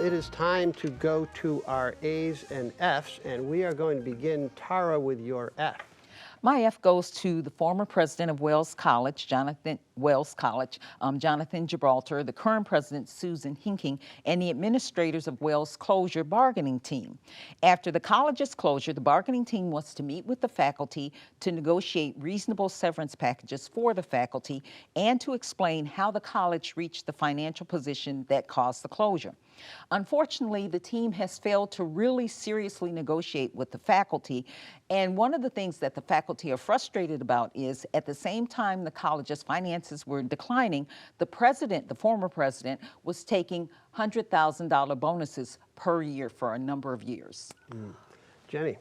it is time to go to our A's and F's, and we are going to begin, Tara, with your F. My F goes to the former president of Wells College, Jonathan Gibraltar, the current president, Susan Hinking, and the administrators of Wells' closure bargaining team. After the college's closure, the bargaining team was to meet with the faculty to negotiate reasonable severance packages for the faculty and to explain how the college reached the financial position that caused the closure. Unfortunately, the team has failed to really seriously negotiate with the faculty, and one of the things that the faculty are frustrated about is at the same time the college's finances were declining, the former president, was taking $100,000 bonuses per year for a number of years. Jenny.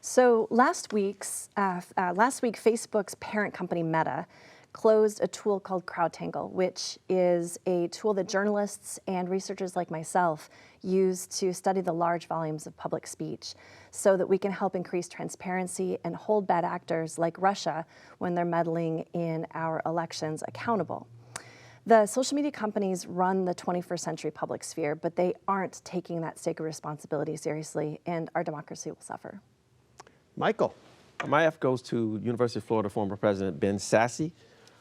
So last week, Facebook's parent company Meta closed a tool called CrowdTangle, which is a tool that journalists and researchers like myself use to study the large volumes of public speech so that we can help increase transparency and hold bad actors like Russia when they're meddling in our elections accountable. The social media companies run the 21st century public sphere, but they aren't taking that sacred responsibility seriously, and our democracy will suffer. Michael. My F goes to University of Florida former President Ben Sasse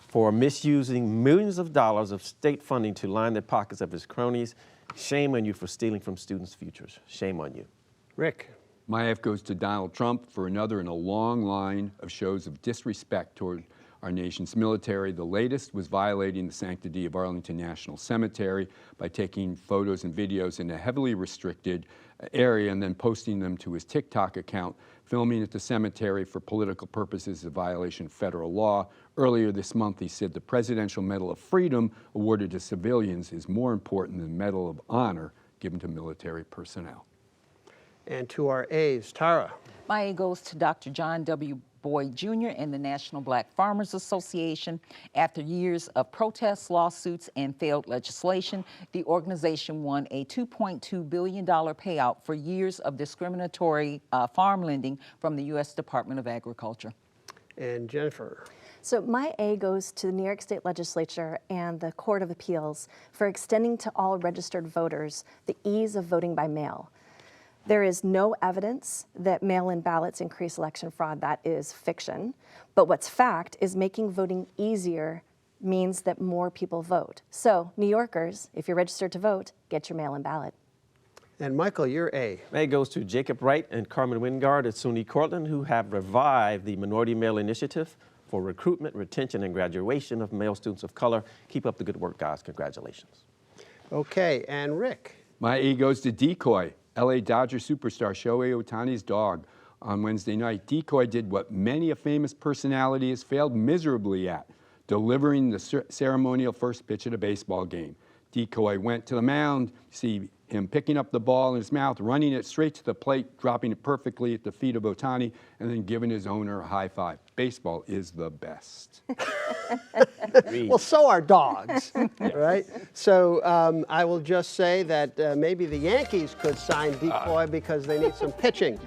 for misusing millions of dollars of state funding to line the pockets of his cronies. Shame on you for stealing from students' futures. Shame on you. Rick. My F goes to Donald Trump for another in a long line of shows of disrespect toward our nation's military. The latest was violating the sanctity of Arlington National Cemetery by taking photos and videos in a heavily restricted area and then posting them to his TikTok account. Filming at the cemetery for political purposes is a violation of federal law. Earlier this month, he said the Presidential Medal of Freedom awarded to civilians is more important than the Medal of Honor given to military personnel. And to our A's, Tara. My A goes to Dr. John W. Boyd Jr. and the National Black Farmers Association. After years of protests, lawsuits, and failed legislation, the organization won a $2.2 billion payout for years of discriminatory farm lending from the U.S. Department of Agriculture. And Jennifer. So my A goes to the New York State Legislature and the Court of Appeals for extending to all registered voters the ease of voting by mail. There is no evidence that mail-in ballots increase election fraud. That is fiction. But what's fact is making voting easier means that more people vote. So, New Yorkers, if you're registered to vote, get your mail-in ballot. And Michael, your A. My A goes to Jacob Wright and Carmen Wingard at SUNY Cortland, who have revived the Minority Male Initiative for recruitment, retention, and graduation of male students of color. Keep up the good work, guys. Congratulations. Okay, and Rick. My A goes to Decoy, LA Dodger superstar Shohei Ohtani's dog. On Wednesday night, Decoy did what many a famous personality has failed miserably at, delivering the ceremonial first pitch at a baseball game. Decoy went to the mound, see him picking up the ball in his mouth, running it straight to the plate, dropping it perfectly at the feet of Ohtani, and then giving his owner a high five. Baseball is the best. Well, so are dogs, right? So I will just say that maybe the Yankees could sign Decoy because they need some pitching.